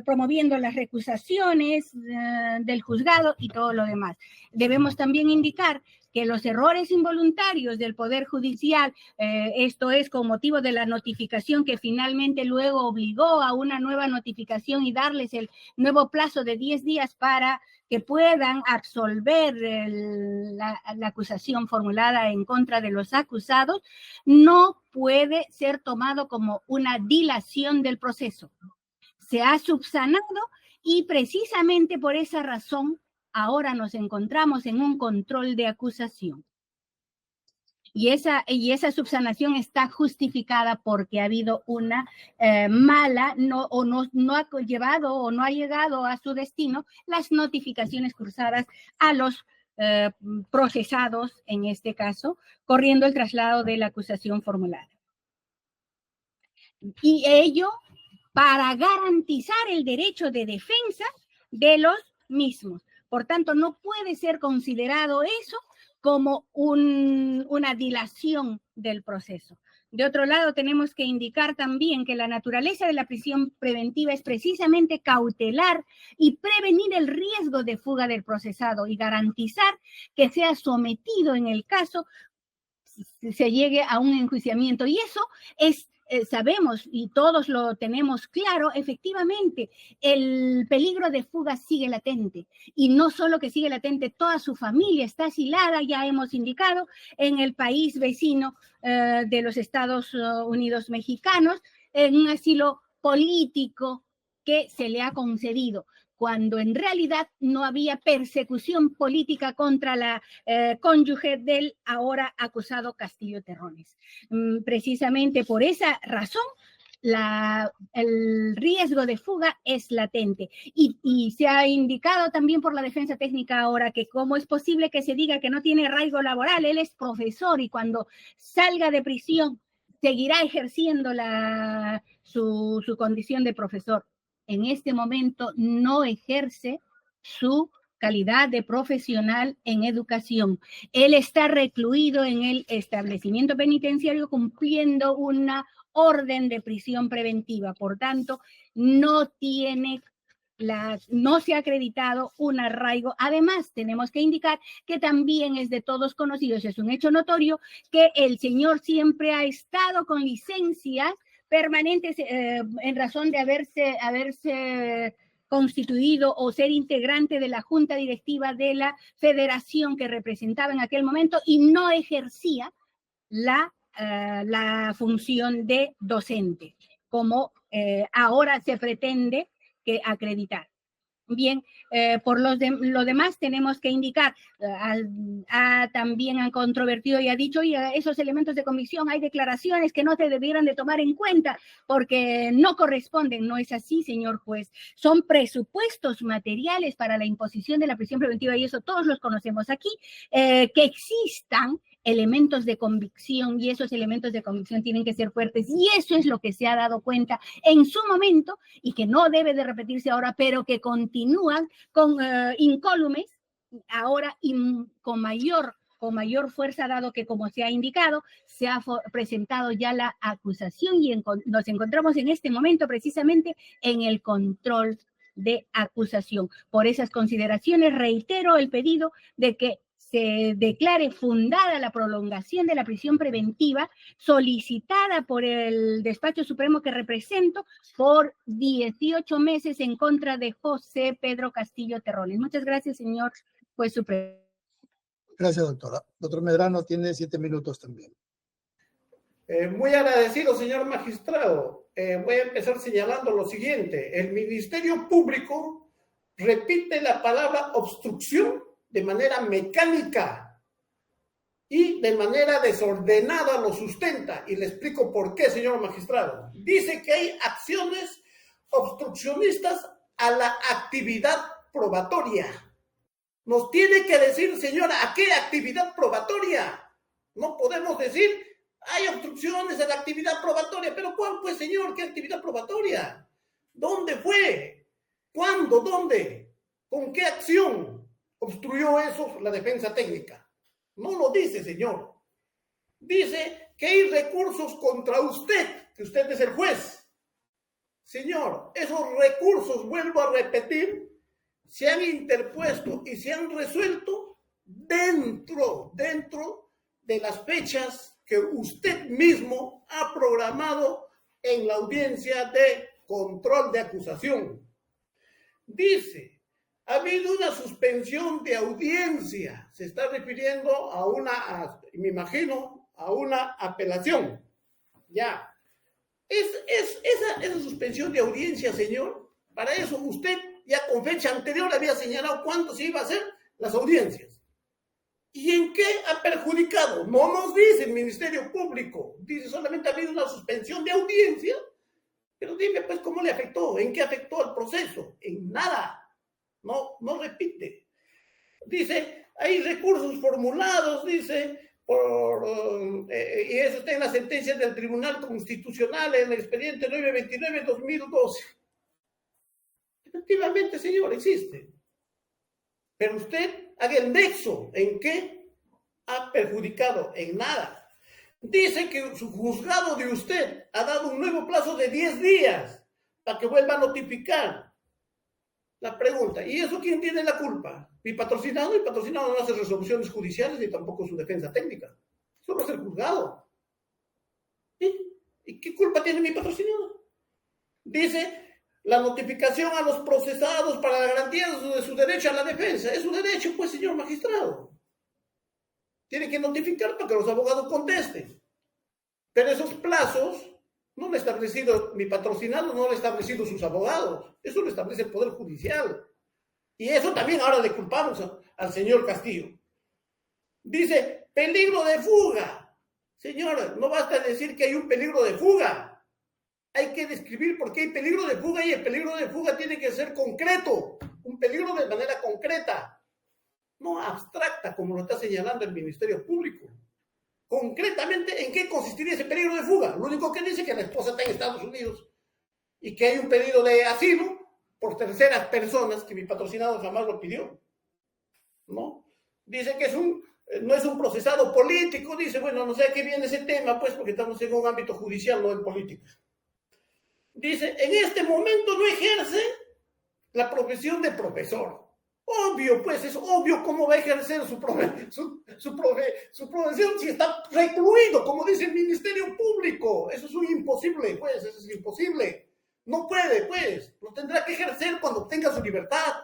promoviendo las recusaciones del juzgado y todo lo demás. Debemos también indicar que los errores involuntarios del Poder Judicial, esto es con motivo de la notificación que finalmente luego obligó a una nueva notificación y darles el nuevo plazo de 10 días para que puedan absolver la acusación formulada en contra de los acusados, no puede ser tomado como una dilación del proceso. Se ha subsanado y precisamente por esa razón ahora nos encontramos en un control de acusación. Y esa subsanación está justificada porque ha habido una mala, no ha llevado o no ha llegado a su destino las notificaciones cruzadas a los procesados, en este caso, corriendo el traslado de la acusación formulada. Y ello para garantizar el derecho de defensa de los mismos. Por tanto, no puede ser considerado eso como una dilación del proceso. De otro lado, tenemos que indicar también que la naturaleza de la prisión preventiva es precisamente cautelar y prevenir el riesgo de fuga del procesado y garantizar que sea sometido en el caso se llegue a un enjuiciamiento. Y eso es, sabemos y todos lo tenemos claro, efectivamente, el peligro de fuga sigue latente. Y no solo que sigue latente, toda su familia está asilada, ya hemos indicado, en el país vecino de los Estados Unidos mexicanos, en un asilo político que se le ha concedido, cuando en realidad no había persecución política contra la cónyuge del ahora acusado Castillo Terrones. Precisamente por esa razón, el riesgo de fuga es latente. Y se ha indicado también por la defensa técnica ahora que cómo es posible que se diga que no tiene arraigo laboral. Él es profesor y cuando salga de prisión seguirá ejerciendo su condición de profesor. En este momento no ejerce su calidad de profesional en educación. Él está recluido en el establecimiento penitenciario cumpliendo una orden de prisión preventiva. Por tanto, no se ha acreditado un arraigo. Además, tenemos que indicar que también es de todos conocidos, es un hecho notorio, que el señor siempre ha estado con licencias permanentes en razón de haberse constituido o ser integrante de la junta directiva de la federación que representaba en aquel momento y no ejercía la función de docente, como ahora se pretende que acreditar. Bien, por lo demás tenemos que indicar, también han controvertido y ha dicho, y esos elementos de convicción, hay declaraciones que no se debieran de tomar en cuenta porque no corresponden. No es así, señor juez. Son presupuestos materiales para la imposición de la prisión preventiva y eso todos los conocemos aquí, que existan elementos de convicción y esos elementos de convicción tienen que ser fuertes y eso es lo que se ha dado cuenta en su momento y que no debe de repetirse ahora, pero que continúan con incólumes ahora y con mayor fuerza, dado que, como se ha indicado, se ha presentado ya la acusación y nos encontramos en este momento precisamente en el control de acusación. Por esas consideraciones reitero el pedido de que se declare fundada la prolongación de la prisión preventiva solicitada por el despacho supremo que represento por 18 meses en contra de José Pedro Castillo Terrones. Muchas gracias, señor juez supremo. Gracias, doctora. Doctor Medrano tiene 7 minutos también. Muy agradecido, señor magistrado. Voy a empezar señalando lo siguiente. El Ministerio Público repite la palabra obstrucción de manera mecánica y de manera desordenada lo sustenta. Y le explico por qué, señor magistrado. Dice que hay acciones obstruccionistas a la actividad probatoria. Nos tiene que decir, señora, ¿a qué actividad probatoria? No podemos decir, hay obstrucciones a la actividad probatoria. ¿Pero cuál fue, señor? ¿Qué actividad probatoria? ¿Dónde fue? ¿Cuándo? ¿Dónde? ¿Con qué acción obstruyó eso la defensa técnica? No lo dice, señor. Dice que hay recursos contra usted, que usted es el juez. Señor, esos recursos, vuelvo a repetir, se han interpuesto y se han resuelto dentro de las fechas que usted mismo ha programado en la audiencia de control de acusación. Dice, ha habido una suspensión de audiencia. Se está refiriendo me imagino, a una apelación. Ya. Esa suspensión de audiencia, señor, para eso usted ya con fecha anterior había señalado cuándo se iba a hacer las audiencias. ¿Y en qué ha perjudicado? No nos dice el Ministerio Público. Dice solamente ha habido una suspensión de audiencia. Pero dime, pues, ¿cómo le afectó? ¿En qué afectó al proceso? En nada. No repite. Dice, hay recursos formulados, dice, y eso está en las sentencias del Tribunal Constitucional en el expediente 929-2012. Efectivamente, señor, existe. Pero usted haga el nexo en qué ha perjudicado en nada. Dice que su juzgado de usted ha dado un nuevo plazo de 10 días para que vuelva a notificar. La pregunta, ¿y eso quién tiene la culpa? ¿Mi patrocinado? Mi patrocinado no hace resoluciones judiciales ni tampoco su defensa técnica. Solo es el juzgado. ¿Sí? ¿Y qué culpa tiene mi patrocinado? Dice, la notificación a los procesados para la garantía de su derecho a la defensa. Es su derecho, pues, señor magistrado. Tiene que notificar para que los abogados contesten. Pero esos plazos no lo ha establecido mi patrocinado, no lo ha establecido sus abogados. Eso lo establece el Poder Judicial. Y eso también ahora le culpamos al señor Castillo. Dice, peligro de fuga. Señora, no basta decir que hay un peligro de fuga. Hay que describir por qué hay peligro de fuga y el peligro de fuga tiene que ser concreto. Un peligro de manera concreta. No abstracta como lo está señalando el Ministerio Público. Concretamente, ¿en qué consistiría ese peligro de fuga? Lo único que dice es que la esposa está en Estados Unidos y que hay un pedido de asilo por terceras personas que mi patrocinado jamás lo pidió. ¿No? Dice que no es un procesado político. Dice, bueno, no sé a qué viene ese tema, pues, porque estamos en un ámbito judicial, no en política. Dice, en este momento no ejerce la profesión de profesor. Obvio, pues, es obvio cómo va a ejercer su profesión si está recluido, como dice el Ministerio Público. Eso es un imposible, pues, eso es imposible. No puede, pues, lo tendrá que ejercer cuando tenga su libertad.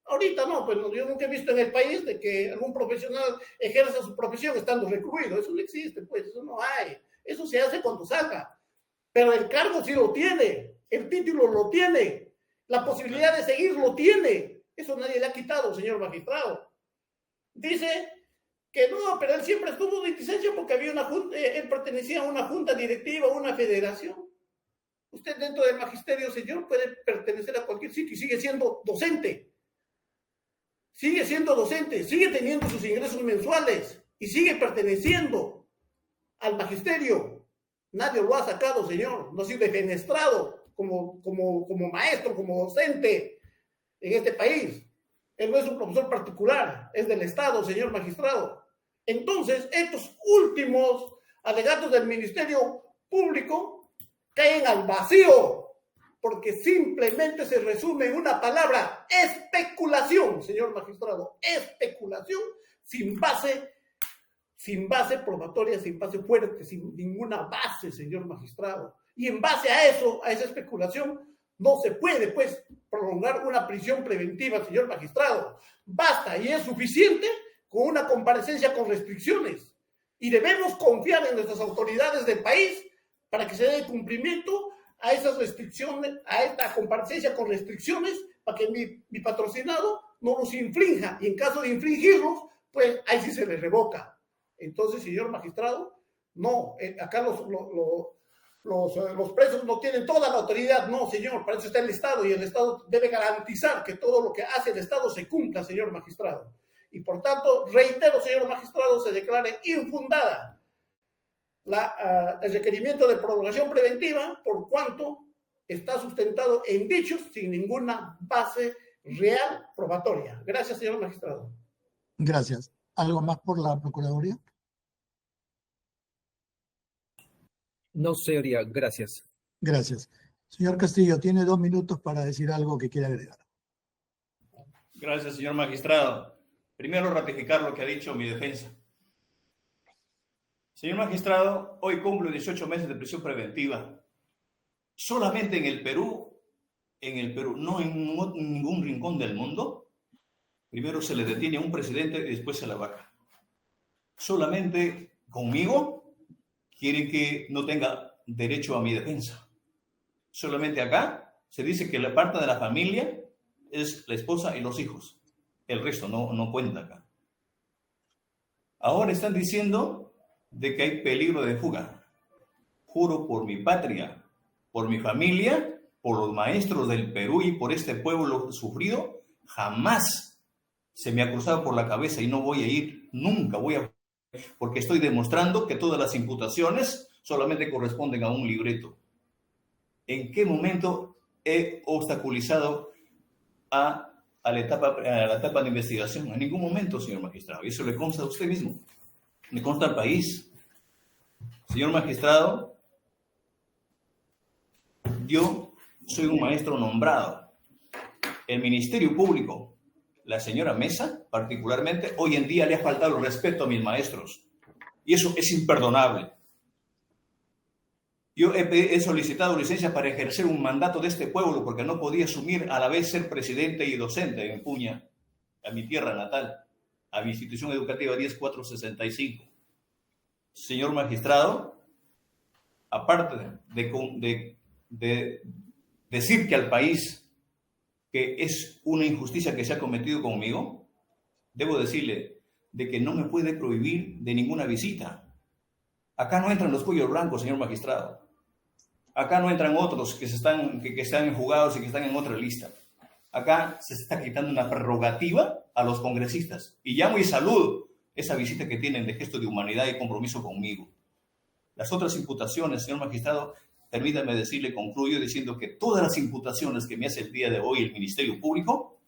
Ahorita no, pues yo nunca he visto en el país de que algún profesional ejerza su profesión estando recluido. Eso no existe, pues, eso no hay. Eso se hace cuando salga. Pero el cargo sí lo tiene, el título lo tiene, la posibilidad de seguir lo tiene. Eso nadie le ha quitado, señor magistrado. Dice que no, pero él siempre estuvo de licencia porque había una junta, él pertenecía a una junta directiva, a una federación. Usted dentro del magisterio, señor, puede pertenecer a cualquier sitio y sigue siendo docente. Sigue siendo docente, sigue teniendo sus ingresos mensuales y sigue perteneciendo al magisterio. Nadie lo ha sacado, señor. No ha sido defenestrado como maestro, como docente en este país. Él no es un profesor particular, es del Estado, señor magistrado. Entonces, estos últimos alegatos del Ministerio Público caen al vacío, porque simplemente se resume en una palabra: especulación, señor magistrado. Especulación sin base probatoria, sin base fuerte, sin ninguna base, señor magistrado. Y en base a eso, a esa especulación, no se puede, pues, prolongar una prisión preventiva, señor magistrado. Basta y es suficiente con una comparecencia con restricciones. Y debemos confiar en nuestras autoridades del país para que se dé cumplimiento a esas restricciones, a esta comparecencia con restricciones, para que mi patrocinado no los infrinja. Y en caso de infringirlos, pues ahí sí se les revoca. Entonces, señor magistrado, no, acá los presos no tienen toda la autoridad. No, señor, para eso está el Estado y el Estado debe garantizar que todo lo que hace el Estado se cumpla, señor magistrado. Y por tanto, reitero, señor magistrado, se declare infundada el requerimiento de prolongación preventiva por cuanto está sustentado en dichos sin ninguna base real probatoria. Gracias, señor magistrado. Gracias. ¿Algo más por la Procuraduría? No, señoría, gracias. Gracias. Señor Castillo, tiene 2 minutos para decir algo que quiera agregar. Gracias, señor magistrado. Primero, ratificar lo que ha dicho mi defensa. Señor magistrado, hoy cumplo 18 meses de prisión preventiva. Solamente en el Perú, no en ningún rincón del mundo, primero se le detiene a un presidente y después se la vaca. Solamente conmigo quieren que no tenga derecho a mi defensa. Solamente acá se dice que la parte de la familia es la esposa y los hijos. El resto no cuenta acá. Ahora están diciendo de que hay peligro de fuga. Juro por mi patria, por mi familia, por los maestros del Perú y por este pueblo sufrido, jamás se me ha cruzado por la cabeza y no voy a ir, nunca voy a, porque estoy demostrando que todas las imputaciones solamente corresponden a un libreto. ¿En qué momento he obstaculizado a la etapa de investigación? En ningún momento, señor magistrado. Y eso le consta a usted mismo. me consta el país. Señor magistrado, yo soy un maestro nombrado. El Ministerio Público, la señora Mesa, particularmente, hoy en día le ha faltado el respeto a mis maestros. Y eso es imperdonable. Yo he solicitado licencia para ejercer un mandato de este pueblo porque no podía asumir a la vez ser presidente y docente en Puña, a mi tierra natal, a mi institución educativa 10465. Señor magistrado, aparte de decir que al país que es una injusticia que se ha cometido conmigo, debo decirle de que no me puede prohibir de ninguna visita. Acá no entran los cuellos blancos, señor magistrado. Acá no entran otros que están jugados y que están en otra lista. Acá se está quitando una prerrogativa a los congresistas. Y llamo y saludo esa visita que tienen de gesto de humanidad y compromiso conmigo. Las otras imputaciones, señor magistrado, permítame decirle, concluyo diciendo que todas las imputaciones que me hace el día de hoy el Ministerio Público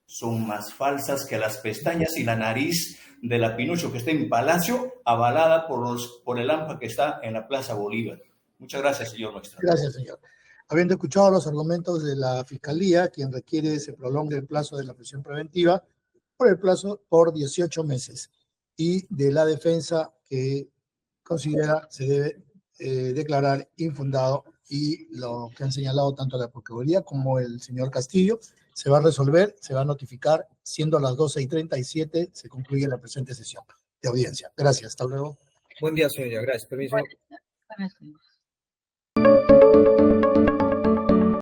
son más falsas que las pestañas y la nariz de la Pinocho que está en Palacio, avalada por el AMPA que está en la Plaza Bolívar. Muchas gracias, señor magistrado. Gracias, señor. Habiendo escuchado los argumentos de la Fiscalía, quien requiere se prolongue el plazo de la prisión preventiva por 18 meses, y de la defensa que considera se debe declarar infundado, y lo que han señalado tanto la Procuraduría como el señor Castillo, se va a resolver, se va a notificar, siendo las 12:37, se concluye la presente sesión de audiencia. Gracias, hasta luego. Buen día, señoría. Gracias. Permiso. Buenas noches.